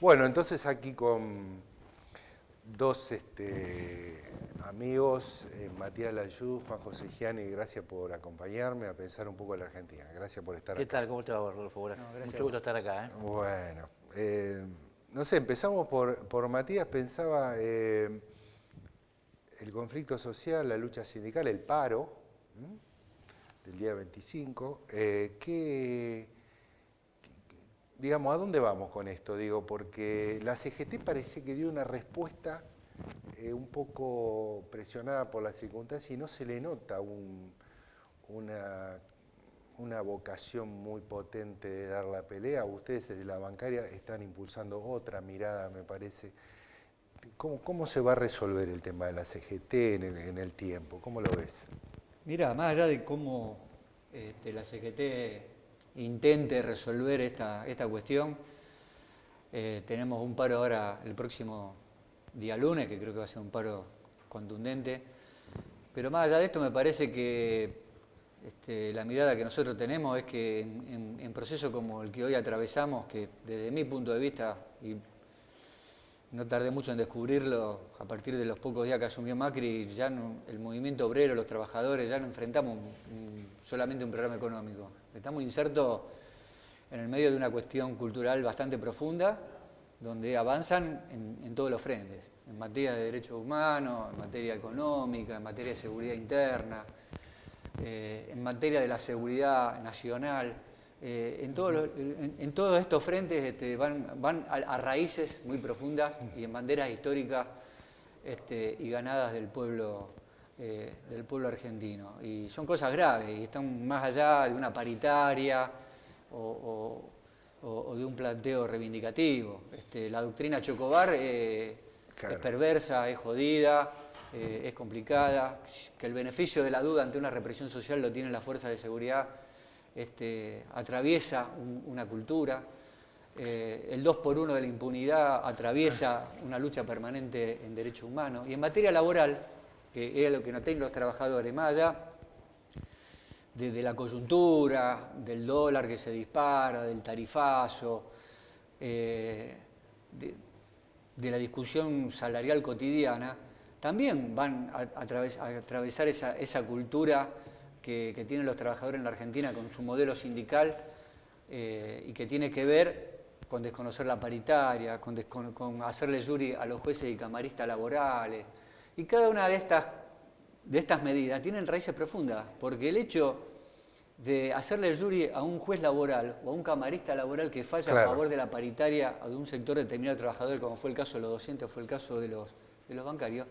Bueno, entonces aquí con dos amigos, Matías Layud, Juan José Gianni, gracias por acompañarme a pensar un poco en la Argentina. Gracias por estar ¿Qué acá. tal? ¿Cómo te va, Rodolfo? Bueno, No, gracias a mucho vos. gusto estar acá, ¿eh? Bueno, no sé, empezamos por Matías, pensaba el conflicto social, la lucha sindical, el paro, ¿m? Del día 25. Digamos, ¿a dónde vamos con esto? Digo, porque la CGT parece que dio una respuesta un poco presionada por las circunstancias y no se le nota una, una vocación muy potente de dar la pelea. Ustedes desde la bancaria están impulsando otra mirada, me parece. ¿Cómo se va a resolver el tema de la CGT en el tiempo? ¿Cómo lo ves? Mira, más allá de cómo la CGT intente resolver esta cuestión, tenemos un paro ahora el próximo día lunes, que creo que va a ser un paro contundente, pero más allá de esto me parece que la mirada que nosotros tenemos es que en procesos como el que hoy atravesamos, que desde mi punto de vista, y no tardé mucho en descubrirlo, a partir de los pocos días que asumió Macri, ya no, el movimiento obrero, los trabajadores, ya no enfrentamos solamente un programa económico. Estamos insertos en el medio de una cuestión cultural bastante profunda, donde avanzan en todos los frentes, en materia de derechos humanos, en materia económica, en materia de seguridad interna, en materia de la seguridad nacional. En todos estos frentes van a raíces muy profundas y en banderas históricas y ganadas del pueblo argentino. Y son cosas graves y están más allá de una paritaria o de un planteo reivindicativo. La doctrina Chocobar Claro. es perversa, es jodida, es complicada, que el beneficio de la duda ante una represión social lo tienen las fuerzas de seguridad. Atraviesa una cultura, el 2x1 de la impunidad atraviesa una lucha permanente en derechos humanos. Y en materia laboral, que es lo que no tienen los trabajadores, más allá de la coyuntura, del dólar que se dispara, del tarifazo, de la discusión salarial cotidiana, también van a atravesar esa cultura que tienen los trabajadores en la Argentina con su modelo sindical y que tiene que ver con desconocer la paritaria, con hacerle jury a los jueces y camaristas laborales. Y cada una de estas medidas tienen raíces profundas, porque el hecho de hacerle jury a un juez laboral o a un camarista laboral que falla Claro. a favor de la paritaria o de un sector determinado de trabajadores, como fue el caso de los docentes o fue el caso de los bancarios,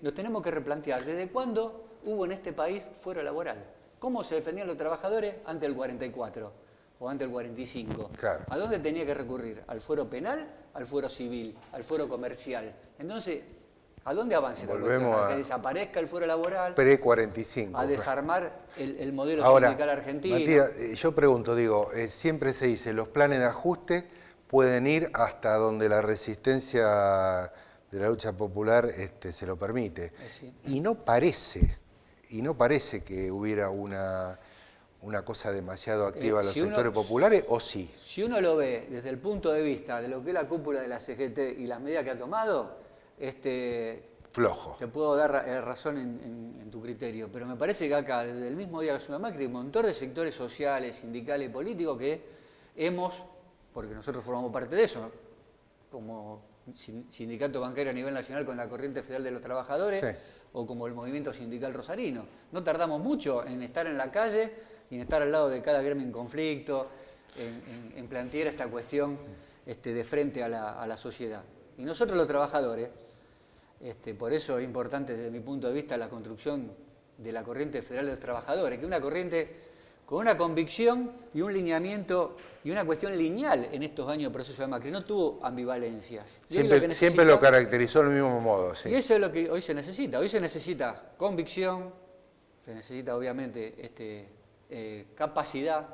nos tenemos que replantear desde cuándo hubo en este país fuero laboral. ¿Cómo se defendían los trabajadores ante el 44 o ante el 45? Claro. ¿A dónde tenía que recurrir? ¿Al fuero penal? ¿Al fuero civil? ¿Al fuero comercial? Entonces, ¿a dónde avanza la cuestión? Volvemos ¿A que desaparezca el fuero laboral? Pre-45. ¿A desarmar el modelo Ahora, sindical argentino? Matías, yo pregunto, digo, siempre se dice, los planes de ajuste pueden ir hasta donde la resistencia de la lucha popular se lo permite. Sí. Y no parece que hubiera una cosa demasiado activa en los si uno- sectores populares, ¿o sí? Si uno lo ve desde el punto de vista de lo que es la cúpula de la CGT y las medidas que ha tomado, Flojo. te puedo dar razón en tu criterio, pero me parece que acá, desde el mismo día que asumió Macri, un montón de sectores sociales, sindicales y políticos que porque nosotros formamos parte de eso, ¿no? Como sindicato bancario a nivel nacional con la Corriente Federal de los Trabajadores, Sí. o como el movimiento sindical rosarino. No tardamos mucho en estar en la calle y en estar al lado de cada gremio en conflicto, en plantear esta cuestión de frente a la sociedad. Y nosotros los trabajadores, por eso es importante desde mi punto de vista la construcción de la Corriente Federal de los Trabajadores, que es una corriente con una convicción y un lineamiento y una cuestión lineal en estos años de proceso de Macri. No tuvo ambivalencias. Y hoy Siempre lo caracterizó del mismo modo, sí. Y eso es lo que hoy se necesita. Hoy se necesita convicción, se necesita obviamente capacidad.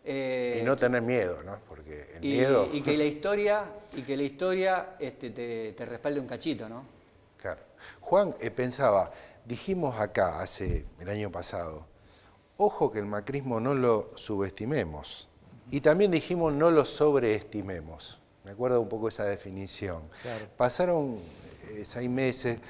Y no tener miedo, ¿no? Porque el y, miedo... y que la historia te respalde un cachito, ¿no? Claro. Juan, pensaba, dijimos acá el año pasado, ojo que el macrismo no lo subestimemos. Y también dijimos no lo sobreestimemos. Me acuerdo un poco esa definición. Claro. Pasaron 6 meses.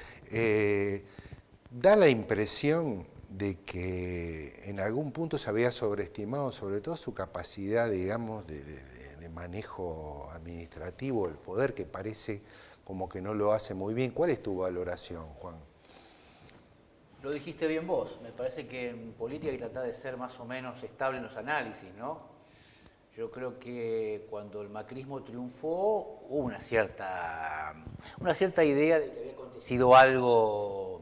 Da la impresión de que en algún punto se había sobreestimado sobre todo su capacidad, digamos, de manejo administrativo, el poder, que parece como que no lo hace muy bien. ¿Cuál es tu valoración, Juan? Lo dijiste bien vos, me parece que en política hay que tratar de ser más o menos estable en los análisis, ¿no? Yo creo que cuando el macrismo triunfó hubo una cierta idea de que había acontecido algo,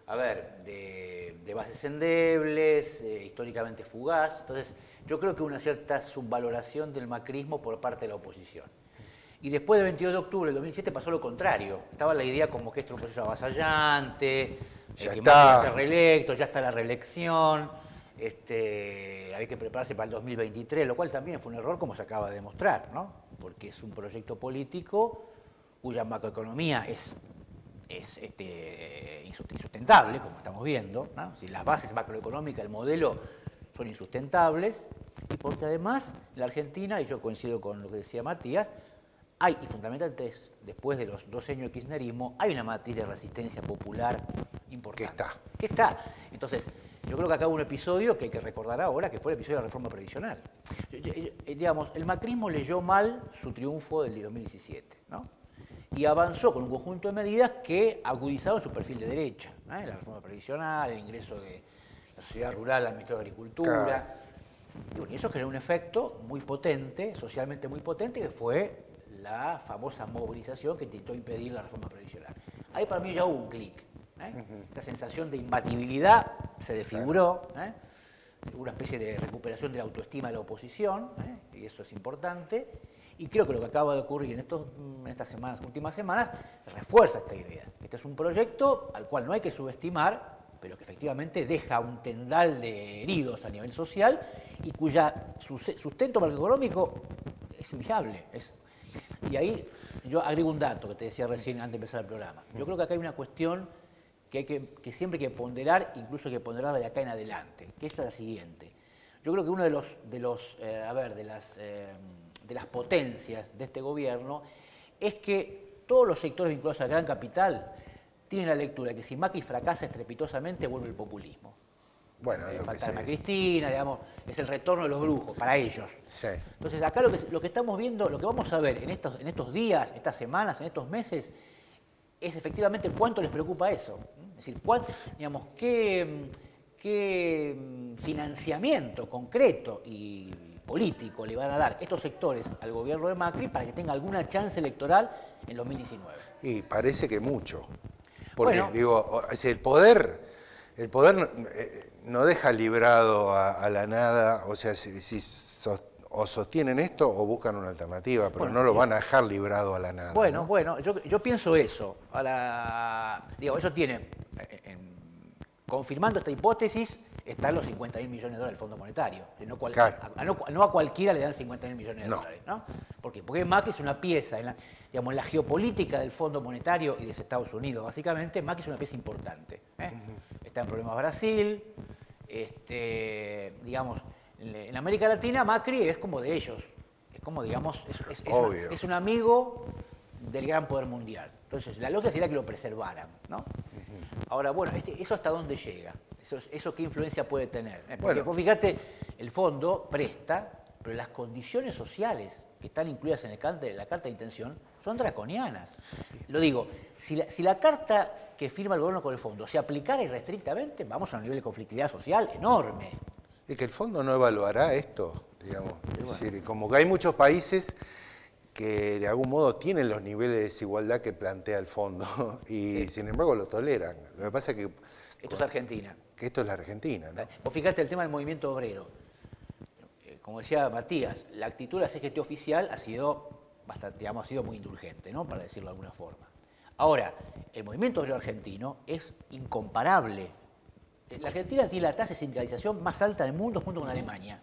a ver, de bases endebles, históricamente fugaz. Entonces, yo creo que hubo una cierta subvaloración del macrismo por parte de la oposición. Y después del 22 de octubre del 2007 pasó lo contrario. Estaba la idea como que esto era un proceso avasallante, que Macri iba a ser reelecto, ya está la reelección, había que prepararse para el 2023, lo cual también fue un error, como se acaba de demostrar, ¿no? Porque es un proyecto político cuya macroeconomía es insustentable, como estamos viendo, ¿no? Si las bases macroeconómicas del modelo son insustentables, y porque además la Argentina, y yo coincido con lo que decía Matías, hay, y fundamentalmente después de los 2 años de kirchnerismo, hay una matriz de resistencia popular importante. Que está. Entonces, yo creo que acá hubo un episodio que hay que recordar ahora, que fue el episodio de la reforma previsional. Digamos, el macrismo leyó mal su triunfo del 2017, ¿no? Y avanzó con un conjunto de medidas que agudizaron su perfil de derecha, ¿no? La reforma previsional, el ingreso de la sociedad rural al Ministerio de Agricultura. Claro. Y bueno, eso generó un efecto muy potente, socialmente muy potente, que fue la famosa movilización que intentó impedir la reforma previsional. Ahí para mí ya hubo un clic. Esta sensación de imbatibilidad se desfiguró, una especie de recuperación de la autoestima de la oposición, y eso es importante. Y creo que lo que acaba de ocurrir en estas últimas semanas, refuerza esta idea. Este es un proyecto al cual no hay que subestimar, pero que efectivamente deja un tendal de heridos a nivel social y cuya sustento macroeconómico es inviable. Y ahí yo agrego un dato que te decía recién antes de empezar el programa. Yo creo que acá hay una cuestión que siempre hay que ponderar, incluso hay que ponderarla de acá en adelante, que es la siguiente. Yo creo que uno de las potencias de este gobierno es que todos los sectores vinculados al gran capital tienen la lectura de que si Macri fracasa estrepitosamente vuelve el populismo. Bueno, fantasma Cristina, digamos, es el retorno de los brujos para ellos. Sí. Entonces acá lo que estamos viendo, lo que vamos a ver en estos días, estas semanas, en estos meses, es efectivamente cuánto les preocupa eso. Es decir, qué financiamiento concreto y político le van a dar estos sectores al gobierno de Macri para que tenga alguna chance electoral en 2019. Y parece que mucho. Porque, bueno, digo, el poder no deja librado a la nada, o sea, o sostienen esto o buscan una alternativa, pero no lo van a dejar librado a la nada. Bueno, ¿no? bueno, yo pienso eso. Ahora, digo, eso tiene, confirmando esta hipótesis, están los 50.000 millones de dólares del Fondo Monetario. No a cualquiera le dan 50.000 millones de dólares, ¿no? ¿Por qué? Porque Macri es una pieza, en la geopolítica del Fondo Monetario y de Estados Unidos, básicamente, Macri es una pieza importante. Está en problemas Brasil, digamos, en América Latina Macri es como de ellos, es como, digamos, es un amigo del gran poder mundial. Entonces, la lógica sería que lo preservaran, ¿no? Ahora, bueno, ¿eso hasta dónde llega? ¿Eso qué influencia puede tener? Porque vos fíjate, el fondo presta, pero las condiciones sociales que están incluidas en la carta de intención son draconianas. Lo digo, si la carta que firma el gobierno con el fondo se aplicara irrestrictamente, vamos a un nivel de conflictividad social enorme. Y que el fondo no evaluará esto, digamos. Es decir, como que hay muchos países que de algún modo tienen los niveles de desigualdad que plantea el fondo y sin embargo lo toleran. Lo que pasa es que... Esto es Argentina. Que esto es la Argentina, ¿no? Vos fíjate el tema del movimiento obrero. Como decía Matías, la actitud de la CGT oficial ha sido muy indulgente, ¿no? Para decirlo de alguna forma. Ahora, el movimiento obrero argentino es incomparable. La Argentina tiene la tasa de sindicalización más alta del mundo junto con Alemania.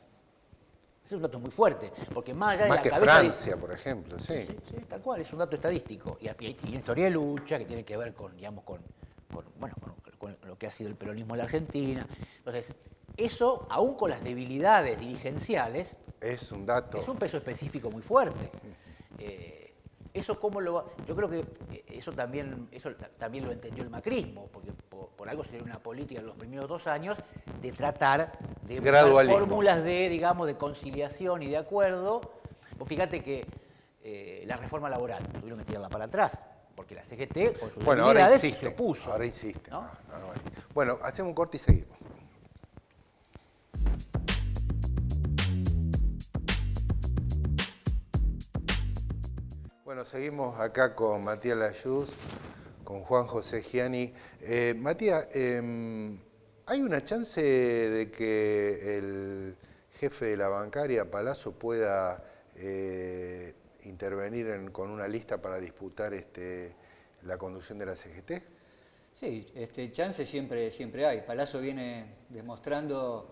Ese es un dato muy fuerte, porque más allá de más la que cabeza Francia, por ejemplo, sí. Sí, tal cual, es un dato estadístico. Y hay una historia de lucha que tiene que ver con lo que ha sido el peronismo en la Argentina. Entonces, eso, aún con las debilidades dirigenciales, es un dato. Es un peso específico muy fuerte. Eso cómo lo va. Yo creo que eso también lo entendió el macrismo, porque por algo sería una política en los primeros 2 años de tratar de buscar fórmulas de, digamos, de conciliación y de acuerdo. Vos fíjate que la reforma laboral tuvieron que tirarla para atrás, porque la CGT con sus debilidades se opuso. Ahora insiste. ¿No? Bueno, hacemos un corte y seguimos. Bueno, seguimos acá con Matías Layuz, con Juan José Giani. Matías, ¿hay una chance de que el jefe de la bancaria, Palazzo, pueda intervenir con una lista para disputar la conducción de la CGT? Sí, chance siempre hay. Palazzo viene demostrando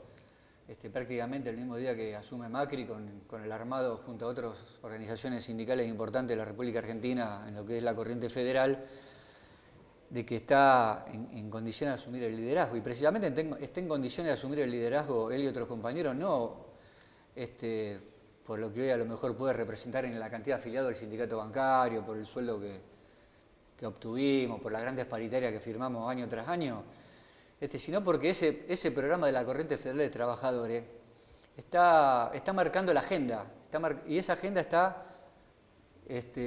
prácticamente el mismo día que asume Macri con el armado junto a otras organizaciones sindicales importantes de la República Argentina en lo que es la corriente federal, de que está en condiciones de asumir el liderazgo. Y precisamente está en condiciones de asumir el liderazgo él y otros compañeros, no por lo que hoy a lo mejor puede representar en la cantidad de afiliados del sindicato bancario, por el sueldo que obtuvimos, por las grandes paritarias que firmamos año tras año, sino porque ese programa de la corriente federal de trabajadores está marcando la agenda, y esa agenda está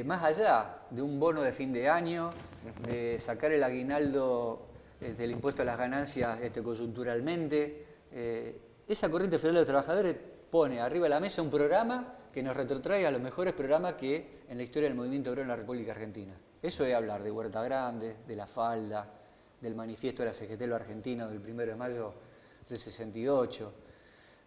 más allá de un bono de fin de año, de sacar el aguinaldo del impuesto a las ganancias coyunturalmente. Esa corriente federal de trabajadores pone arriba de la mesa un programa que nos retrotrae a los mejores programas que en la historia del movimiento obrero en la República Argentina. Eso es hablar de Huerta Grande, de La Falda, del manifiesto de la CGT Lo Argentino del 1 de mayo del 68,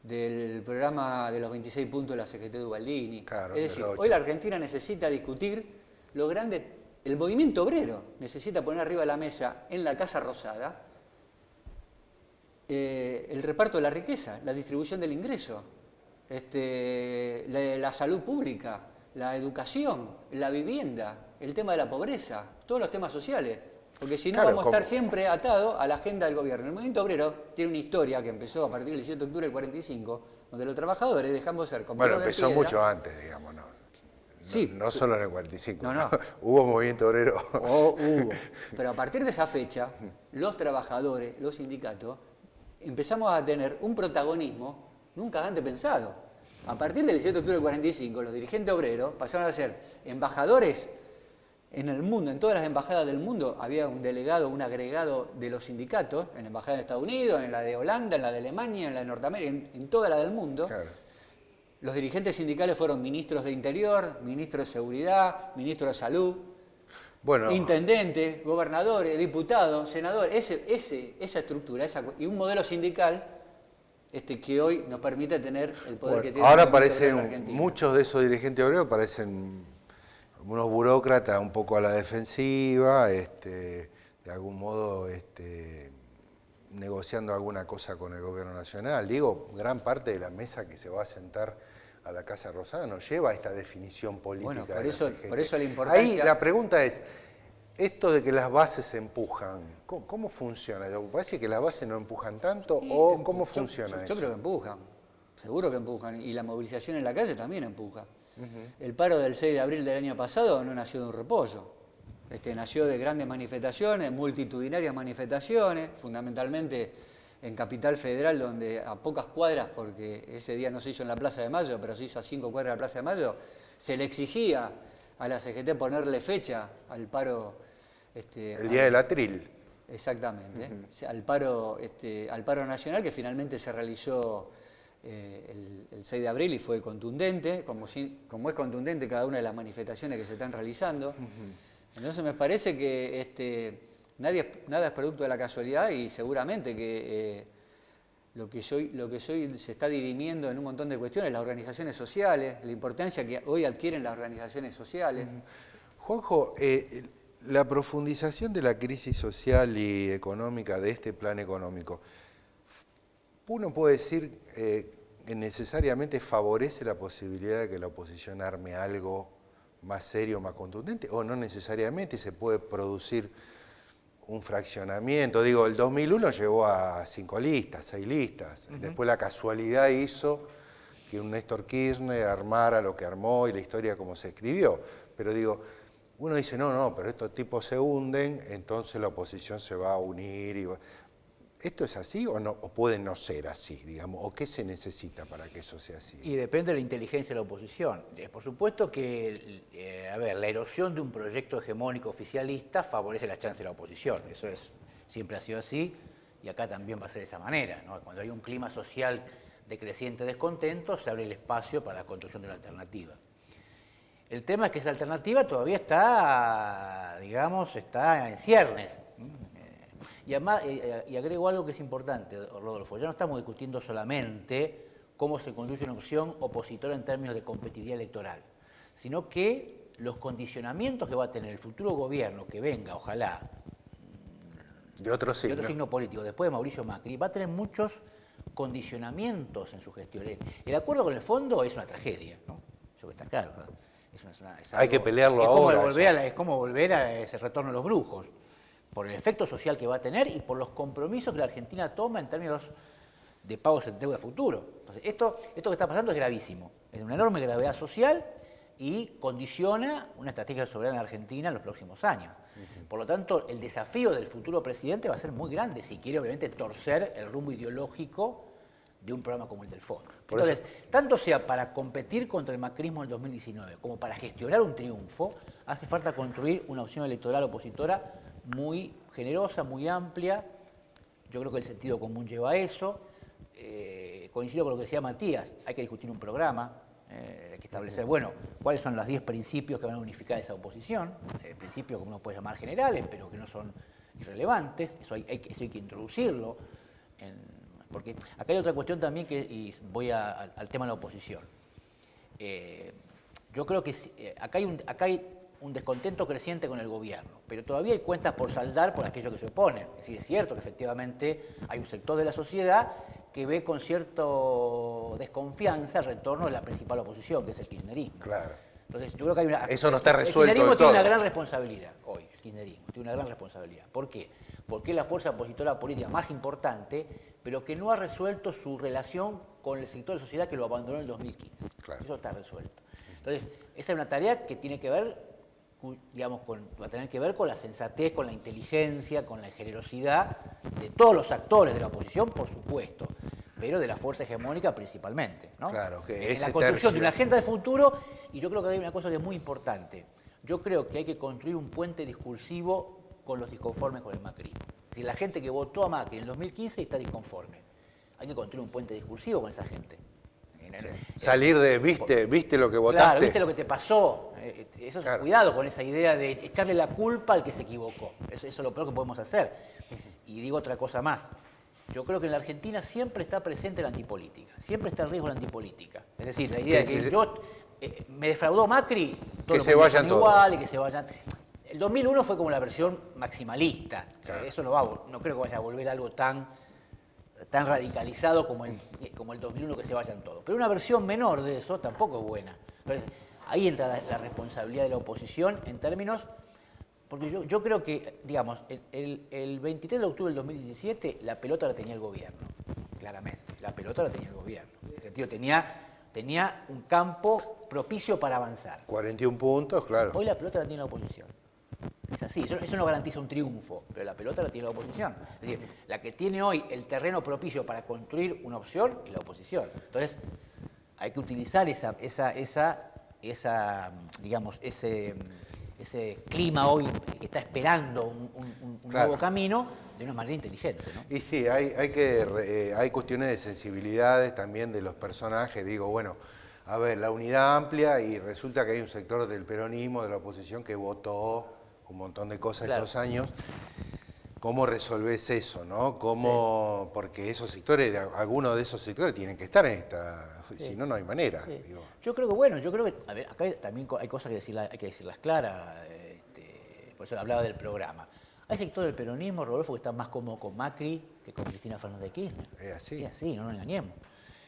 del programa de los 26 puntos de la CGT de Ubaldini. Claro, es decir, hoy la Argentina necesita discutir el movimiento obrero necesita poner arriba de la mesa en la Casa Rosada el reparto de la riqueza, la distribución del ingreso, la salud pública, la educación, la vivienda, el tema de la pobreza, todos los temas sociales. Porque si no, vamos a estar siempre atados a la agenda del gobierno. El movimiento obrero tiene una historia que empezó a partir del 17 de octubre del 45, donde los trabajadores dejamos de ser compañeros. Bueno, empezó mucho antes, digamos, ¿no? Sí. No solo en el 45. No. Hubo movimiento obrero. Hubo. Pero a partir de esa fecha, los trabajadores, los sindicatos, empezamos a tener un protagonismo nunca antes pensado. A partir del 17 de octubre del 45, los dirigentes obreros pasaron a ser embajadores en el mundo, en todas las embajadas del mundo había un delegado, un agregado de los sindicatos, en la embajada de Estados Unidos, en la de Holanda, en la de Alemania, en la de Norteamérica, en toda la del mundo. Claro. Los dirigentes sindicales fueron ministros de Interior, ministros de Seguridad, ministros de Salud, intendentes, gobernadores, diputados, senadores, esa estructura y un modelo sindical que hoy nos permite tener el poder que tiene. Ahora parecen, muchos de esos dirigentes obreros parecen unos burócratas un poco a la defensiva, de algún modo negociando alguna cosa con el gobierno nacional. Digo, gran parte de la mesa que se va a sentar a la Casa Rosada no lleva esta definición política de la CGT. Por eso la importancia... Ahí la pregunta es, esto de que las bases se empujan, ¿cómo funciona? ¿Parece que las bases no empujan tanto o cómo funciona eso? Yo creo que empujan, seguro que empujan, y la movilización en la calle también empuja. El paro del 6 de abril del año pasado no nació de un repollo, nació de grandes manifestaciones, multitudinarias manifestaciones, fundamentalmente en Capital Federal, donde a pocas cuadras, porque ese día no se hizo en la Plaza de Mayo, pero se hizo a 5 cuadras de la Plaza de Mayo, se le exigía a la CGT ponerle fecha al paro. El día del atril. Exactamente, al paro nacional que finalmente se realizó el 6 de abril y fue contundente, como es contundente cada una de las manifestaciones que se están realizando. Entonces me parece que nada es producto de la casualidad y seguramente que lo que hoy se está dirimiendo en un montón de cuestiones, las organizaciones sociales, la importancia que hoy adquieren las organizaciones sociales. Juanjo, la profundización de la crisis social y económica de este plan económico, uno puede decir que necesariamente favorece la posibilidad de que la oposición arme algo más serio, más contundente, o no necesariamente se puede producir un fraccionamiento. Digo, el 2001 llegó a 5 listas, 6 listas. Después la casualidad hizo que un Néstor Kirchner armara lo que armó y la historia como se escribió. pero digo, uno dice, no, pero estos tipos se hunden, entonces la oposición se va a unir. ¿Esto es así o no? ¿O puede no ser así, digamos? ¿O qué se necesita para que eso sea así? Y depende de la inteligencia de la oposición. Por supuesto que, la erosión de un proyecto hegemónico oficialista favorece las chances de la oposición. Eso siempre ha sido así y acá también va a ser de esa manera, ¿no? Cuando hay un clima social de creciente descontento, se abre el espacio para la construcción de una alternativa. El tema es que esa alternativa todavía está, digamos, está en ciernes. Y además, y agrego algo que es importante, Rodolfo, ya no estamos discutiendo solamente cómo se construye una opción opositora en términos de competitividad electoral, sino que los condicionamientos que va a tener el futuro gobierno que venga, ojalá, de otro signo político, después de Mauricio Macri, va a tener muchos condicionamientos en su gestión. El acuerdo con el fondo es una tragedia, ¿no? Eso que está claro, ¿no? Hay que pelearlo ahora. Es como volver a ese retorno de los brujos, por el efecto social que va a tener y por los compromisos que la Argentina toma en términos de pagos en deuda futuro. Entonces, esto que está pasando es gravísimo, es de una enorme gravedad social y condiciona una estrategia soberana en Argentina en los próximos años. Por lo tanto, el desafío del futuro presidente va a ser muy grande si quiere, obviamente, torcer el rumbo ideológico de un programa como el del Fondo. Entonces, tanto sea para competir contra el macrismo en 2019 como para gestionar un triunfo, hace falta construir una opción electoral opositora muy generosa, muy amplia. Yo creo que el sentido común lleva a eso. Coincido con lo que decía Matías, hay que discutir un programa, hay que establecer, bueno, cuáles son los 10 principios que van a unificar esa oposición, principios que uno puede llamar generales, pero que no son irrelevantes, eso hay que introducirlo. Porque acá hay otra cuestión también y voy al tema de la oposición. Yo creo que acá hay un descontento creciente con el gobierno, pero todavía hay cuentas por saldar por aquellos que se oponen. Es decir, es cierto que efectivamente hay un sector de la sociedad que ve con cierta desconfianza el retorno de la principal oposición, que es el kirchnerismo. Claro. Entonces, yo creo que hay eso no está resuelto. El kirchnerismo tiene una gran responsabilidad hoy, el kirchnerismo tiene una gran responsabilidad. ¿Por qué? Porque es la fuerza opositora política más importante, pero que no ha resuelto su relación con el sector de sociedad que lo abandonó en el 2015. Claro. Eso está resuelto. Entonces, esa es una tarea que tiene que ver, digamos, va a tener que ver con la sensatez, con la inteligencia, con la generosidad de todos los actores de la oposición, por supuesto, pero de la fuerza hegemónica principalmente, ¿no? Claro, que en la construcción de una agenda de futuro, y yo creo que hay una cosa que es muy importante. Yo creo que hay que construir un puente discursivo con los disconformes con el macrismo. Es decir, la gente que votó a Macri en el 2015 está disconforme. Hay que construir un puente discursivo con esa gente. Sí. Salir de, viste lo que votaste. Claro, viste lo que te pasó. Eso es, claro. Cuidado con esa idea de echarle la culpa al que se equivocó. Eso es lo peor que podemos hacer. Y digo otra cosa más. Yo creo que en la Argentina siempre está presente la antipolítica. Siempre está el riesgo de la antipolítica. Es decir, la idea de que me defraudó Macri, que se vayan todos. Igual y que se vayan. El 2001 fue como la versión maximalista. Claro. Eso no creo que vaya a volver a algo tan radicalizado como el 2001, que se vayan todos. Pero una versión menor de eso tampoco es buena. Entonces, ahí entra la responsabilidad de la oposición en términos... Porque yo creo que, digamos, el 23 de octubre del 2017 la pelota la tenía el gobierno, claramente. La pelota la tenía el gobierno. En ese sentido, tenía un campo propicio para avanzar. 41 puntos, claro. Hoy la pelota la tiene la oposición. Es así, eso no garantiza un triunfo, pero la pelota la tiene la oposición. Es decir, la que tiene hoy el terreno propicio para construir una opción es la oposición. Entonces, hay que utilizar digamos, ese clima hoy que está esperando un nuevo camino de una manera inteligente, ¿no? Y sí, hay cuestiones de sensibilidades también de los personajes. Digo, bueno, a ver, la unidad amplia, y resulta que hay un sector del peronismo, de la oposición, que votó un montón de cosas estos años. ¿Cómo resolvés eso, no? ¿Cómo? Sí. Porque esos sectores, algunos de esos sectores tienen que estar en esta, si no, no hay manera. Sí. Digo. Yo creo que, a ver, acá también hay cosas hay que decirlas claras, por eso hablaba del programa. Hay sectores del peronismo, Rodolfo, que están más cómodos con Macri que con Cristina Fernández de Kirchner. Es así. Es así, no nos engañemos.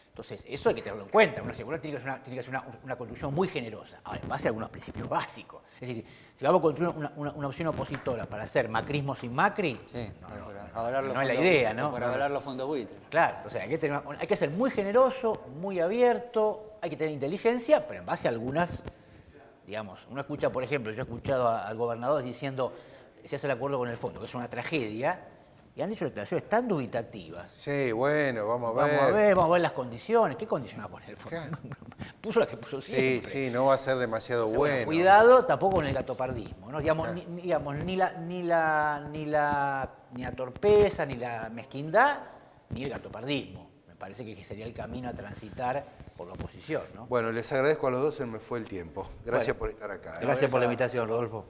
Entonces, eso hay que tenerlo en cuenta. Uno tiene que hacer una construcción muy generosa, ahora, en base a algunos principios básicos. Es decir, si vamos a construir una opción opositora para hacer macrismo sin Macri, sí, no es la idea, ¿no? Para avalar los fondos buitres. Claro, o sea, hay que ser muy generoso, muy abierto, hay que tener inteligencia, pero en base a algunas digamos, uno escucha, por ejemplo, yo he escuchado al gobernador diciendo, se hace el acuerdo con el fondo, que es una tragedia, y han dicho declaraciones tan dubitativas. Sí, bueno, vamos a Vamos a ver las condiciones. ¿Qué condiciones va a poner el fondo? Claro. Puso las que puso Sí, siempre. sí, no va a ser demasiado O sea, bueno. Cuidado tampoco con el gatopardismo, ¿no? Digamos, Claro. ni la torpeza, ni la mezquindad, ni el gatopardismo. Me parece que sería el camino a transitar por la oposición, ¿no? Bueno, les agradezco a los dos, se me fue el tiempo. Gracias Bueno, por estar acá. Gracias por la invitación, Rodolfo.